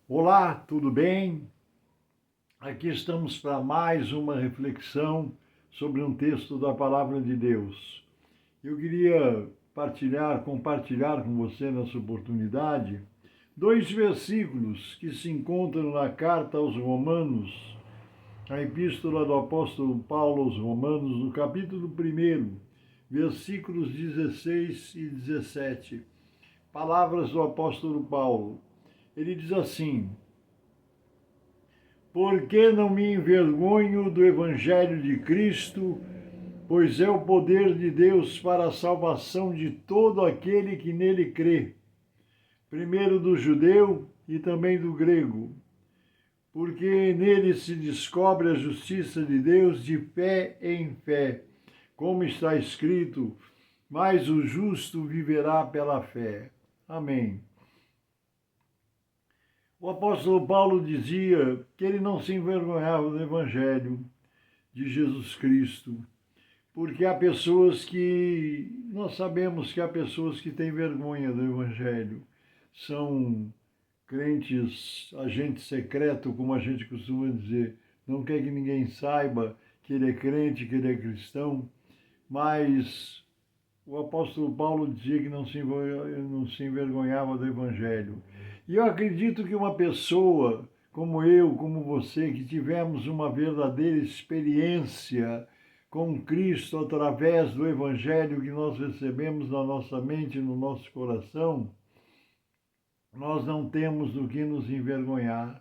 Olá, tudo bem? Aqui estamos para mais uma reflexão sobre um texto da Palavra de Deus. Eu queria compartilhar com você nessa oportunidade dois versículos que se encontram na carta aos Romanos, a epístola do apóstolo Paulo aos Romanos, no capítulo 1, versículos 16 e 17. Palavras do apóstolo Paulo. Ele diz assim: porque não me envergonho do Evangelho de Cristo, pois é o poder de Deus para a salvação de todo aquele que nele crê, primeiro do judeu e também do grego, porque nele se descobre a justiça de Deus de fé em fé, como está escrito, mas o justo viverá pela fé. Amém. O apóstolo Paulo dizia que ele não se envergonhava do Evangelho de Jesus Cristo, porque há pessoas nós sabemos que há pessoas que têm vergonha do Evangelho, são crentes, agente secreto, como a gente costuma dizer, não quer que ninguém saiba que ele é crente, que ele é cristão, mas o apóstolo Paulo dizia que não se envergonhava do Evangelho. E eu acredito que uma pessoa como eu, como você, que tivemos uma verdadeira experiência com Cristo através do Evangelho que nós recebemos na nossa mente, no nosso coração, nós não temos do que nos envergonhar.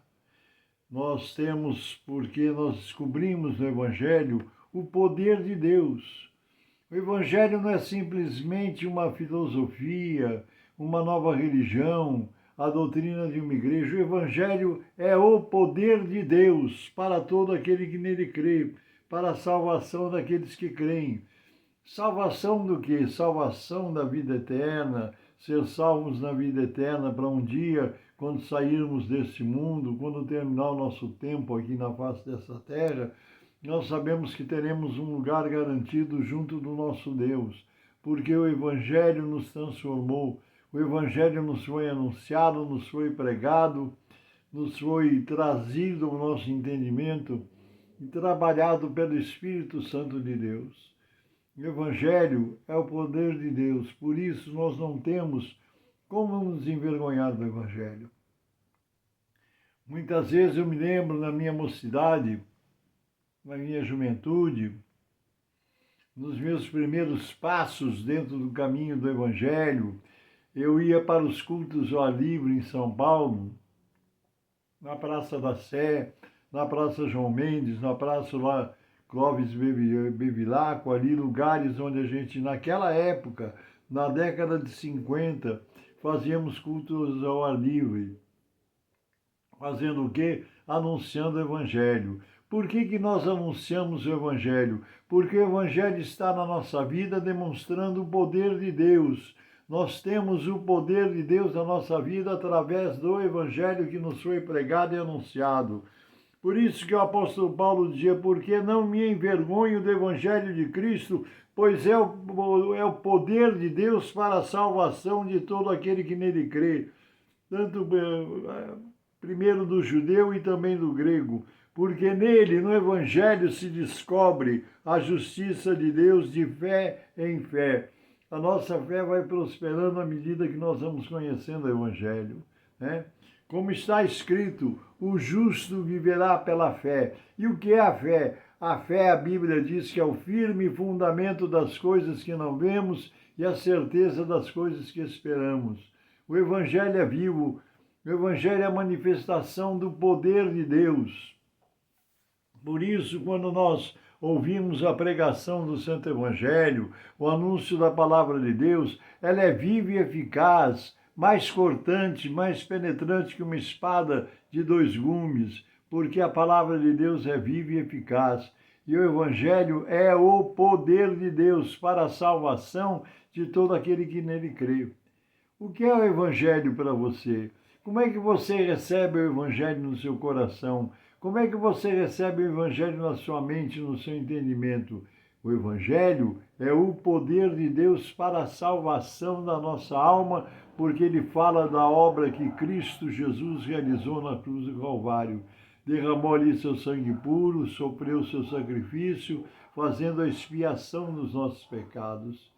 Nós temos, porque nós descobrimos no Evangelho o poder de Deus. O Evangelho não é simplesmente uma filosofia, uma nova religião, a doutrina de uma igreja. O Evangelho é o poder de Deus para todo aquele que nele crê, para a salvação daqueles que creem. Salvação do quê? Salvação da vida eterna, ser salvos na vida eterna para um dia, quando sairmos deste mundo, quando terminar o nosso tempo aqui na face dessa terra, nós sabemos que teremos um lugar garantido junto do nosso Deus, porque o Evangelho nos transformou, o Evangelho nos foi anunciado, nos foi pregado, nos foi trazido ao nosso entendimento e trabalhado pelo Espírito Santo de Deus. O Evangelho é o poder de Deus, por isso nós não temos como nos envergonhar do Evangelho. Muitas vezes eu me lembro na minha mocidade, na minha juventude, nos meus primeiros passos dentro do caminho do Evangelho, eu ia para os cultos ao ar livre em São Paulo, na Praça da Sé, na Praça João Mendes, na Praça lá Clóvis Bevilacqua, ali lugares onde a gente, naquela época, na década de 50, fazíamos cultos ao ar livre. Fazendo o quê? Anunciando o Evangelho. Por que nós anunciamos o Evangelho? Porque o Evangelho está na nossa vida demonstrando o poder de Deus. Nós temos o poder de Deus na nossa vida através do Evangelho que nos foi pregado e anunciado. Por isso que o apóstolo Paulo dizia, porque não me envergonho do Evangelho de Cristo, pois é o poder de Deus para a salvação de todo aquele que nele crê. Tanto primeiro do judeu e também do grego, porque nele, no Evangelho, se descobre a justiça de Deus de fé em fé. A nossa fé vai prosperando à medida que nós vamos conhecendo o Evangelho, né? Como está escrito, o justo viverá pela fé. E o que é a fé? A fé, a Bíblia diz que é o firme fundamento das coisas que não vemos e a certeza das coisas que esperamos. O Evangelho é vivo, o Evangelho é a manifestação do poder de Deus. Por isso, quando nós ouvimos a pregação do Santo Evangelho, o anúncio da palavra de Deus, ela é viva e eficaz, mais cortante, mais penetrante que uma espada de dois gumes, porque a palavra de Deus é viva e eficaz. E o Evangelho é o poder de Deus para a salvação de todo aquele que nele crê. O que é o Evangelho para você? Como é que você recebe o Evangelho no seu coração? Como é que você recebe o Evangelho na sua mente, no seu entendimento? O Evangelho é o poder de Deus para a salvação da nossa alma porque ele fala da obra que Cristo Jesus realizou na cruz do Calvário. Derramou ali seu sangue puro, sofreu seu sacrifício, fazendo a expiação dos nossos pecados.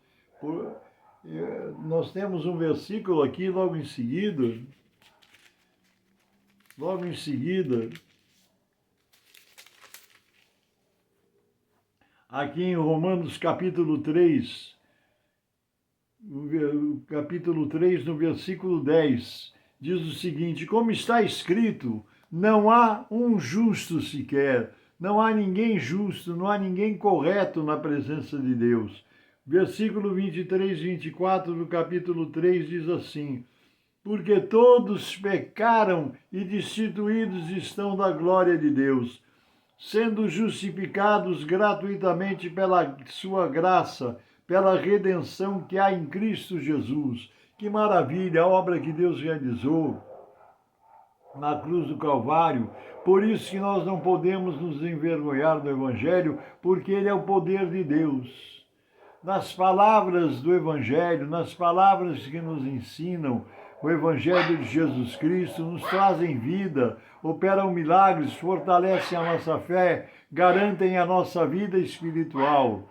Nós temos um versículo aqui logo em seguida, aqui em Romanos capítulo 3, no versículo 10, diz o seguinte: como está escrito, não há um justo sequer, não há ninguém justo, não há ninguém correto na presença de Deus. Versículo 23 e 24 do capítulo 3 diz assim: porque todos pecaram e destituídos estão da glória de Deus, sendo justificados gratuitamente pela sua graça, pela redenção que há em Cristo Jesus. Que maravilha a obra que Deus realizou na cruz do Calvário. Por isso que nós não podemos nos envergonhar do Evangelho, porque ele é o poder de Deus. Nas palavras do Evangelho, nas palavras que nos ensinam, o Evangelho de Jesus Cristo nos trazem vida, operam milagres, fortalecem a nossa fé, garantem a nossa vida espiritual.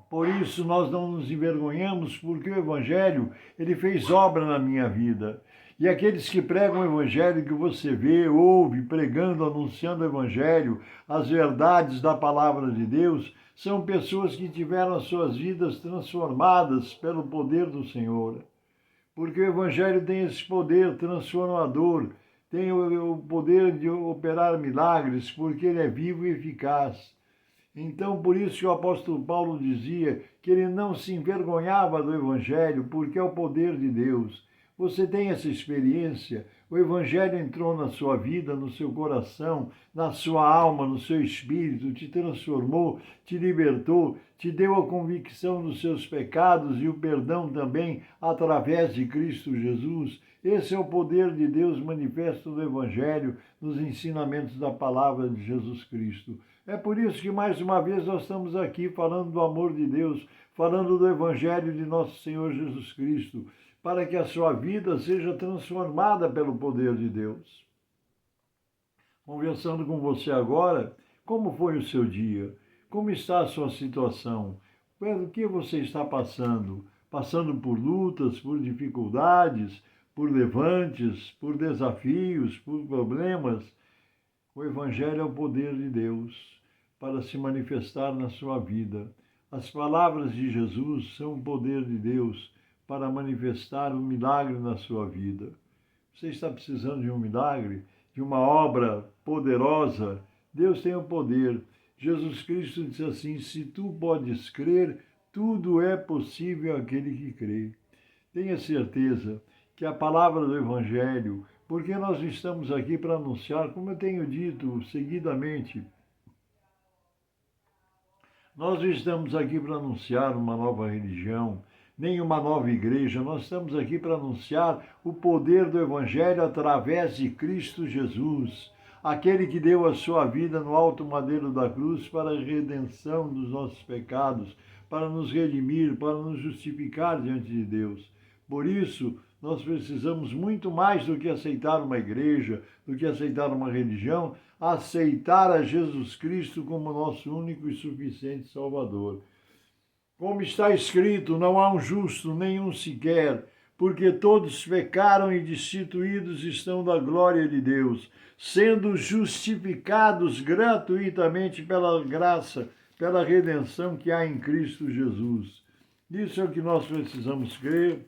Por isso nós não nos envergonhamos, porque o Evangelho, ele fez obra na minha vida. E aqueles que pregam o Evangelho, que você vê, ouve, pregando, anunciando o Evangelho, as verdades da palavra de Deus, são pessoas que tiveram as suas vidas transformadas pelo poder do Senhor. Porque o Evangelho tem esse poder transformador, tem o poder de operar milagres, porque ele é vivo e eficaz. Então, por isso que o apóstolo Paulo dizia que ele não se envergonhava do Evangelho, porque é o poder de Deus. Você tem essa experiência? O Evangelho entrou na sua vida, no seu coração, na sua alma, no seu espírito, te transformou, te libertou, te deu a convicção dos seus pecados e o perdão também através de Cristo Jesus. Esse é o poder de Deus manifesto no Evangelho, nos ensinamentos da palavra de Jesus Cristo. É por isso que, mais uma vez, nós estamos aqui falando do amor de Deus, falando do Evangelho de nosso Senhor Jesus Cristo, para que a sua vida seja transformada pelo poder de Deus. Conversando com você agora, como foi o seu dia? Como está a sua situação? Pelo que você está passando? Passando por lutas, por dificuldades, por levantes, por desafios, por problemas? O Evangelho é o poder de Deus para se manifestar na sua vida. As palavras de Jesus são o poder de Deus para manifestar um milagre na sua vida. Você está precisando de um milagre, de uma obra poderosa? Deus tem o poder. Jesus Cristo disse assim: se tu podes crer, tudo é possível àquele que crê. Tenha certeza que a palavra do Evangelho, porque nós estamos aqui para anunciar, como eu tenho dito seguidamente, nós estamos aqui para anunciar uma nova religião, nem uma nova igreja, nós estamos aqui para anunciar o poder do Evangelho através de Cristo Jesus, aquele que deu a sua vida no alto madeiro da cruz para a redenção dos nossos pecados, para nos redimir, para nos justificar diante de Deus. Por isso, nós precisamos muito mais do que aceitar uma igreja, do que aceitar uma religião, aceitar a Jesus Cristo como nosso único e suficiente Salvador. Como está escrito, não há um justo, nenhum sequer, porque todos pecaram e destituídos estão da glória de Deus, sendo justificados gratuitamente pela graça, pela redenção que há em Cristo Jesus. Isso é o que nós precisamos crer.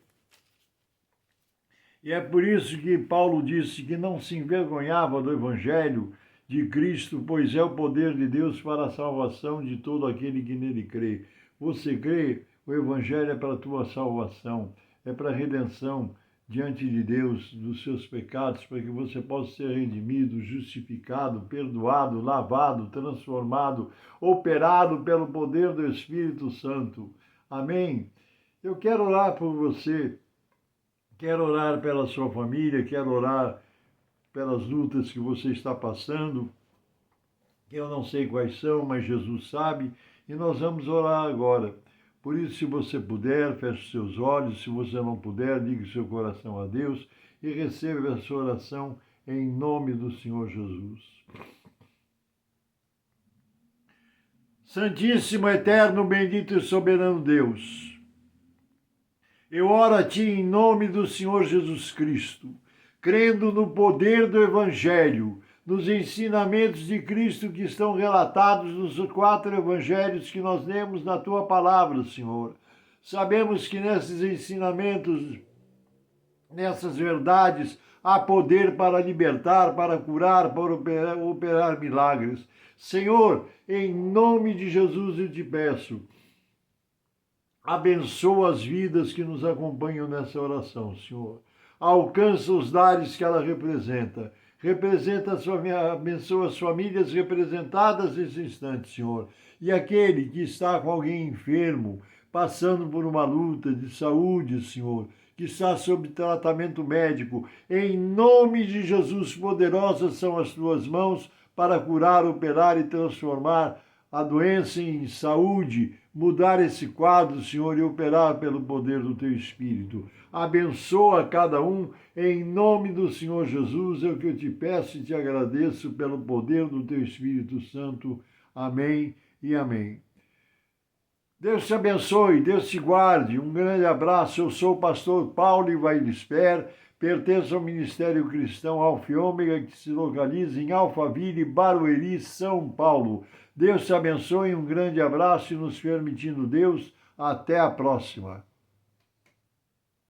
E é por isso que Paulo disse que não se envergonhava do Evangelho de Cristo, pois é o poder de Deus para a salvação de todo aquele que nele crê. Você crê? O Evangelho é para a tua salvação, é para a redenção diante de Deus dos seus pecados, para que você possa ser redimido, justificado, perdoado, lavado, transformado, operado pelo poder do Espírito Santo. Amém? Eu quero orar por você. Quero orar pela sua família, quero orar pelas lutas que você está passando. Eu não sei quais são, mas Jesus sabe, e nós vamos orar agora. Por isso, se você puder, feche seus olhos. Se você não puder, ligue seu coração a Deus e receba a sua oração em nome do Senhor Jesus. Santíssimo, eterno, bendito e soberano Deus, eu oro a Ti em nome do Senhor Jesus Cristo, crendo no poder do Evangelho, nos ensinamentos de Cristo que estão relatados nos 4 evangelhos que nós lemos na Tua palavra, Senhor. Sabemos que nesses ensinamentos, nessas verdades, há poder para libertar, para curar, para operar milagres. Senhor, em nome de Jesus eu te peço, abençoa as vidas que nos acompanham nessa oração, Senhor. Alcança os lares que ela representa. Abençoa as famílias representadas nesse instante, Senhor. E aquele que está com alguém enfermo, passando por uma luta de saúde, Senhor, que está sob tratamento médico, em nome de Jesus, poderosas são as tuas mãos para curar, operar e transformar a doença em saúde, mudar esse quadro, Senhor, e operar pelo poder do Teu Espírito. Abençoa cada um, em nome do Senhor Jesus, é o que eu te peço e te agradeço pelo poder do Teu Espírito Santo. Amém e amém. Deus te abençoe, Deus te guarde. Um grande abraço. Eu sou o pastor Paulo Ivailesper, pertenço ao Ministério Cristão Alfa e Ômega, que se localiza em Alphaville, Barueri, São Paulo. Deus te abençoe, um grande abraço e, nos permitindo Deus, até a próxima.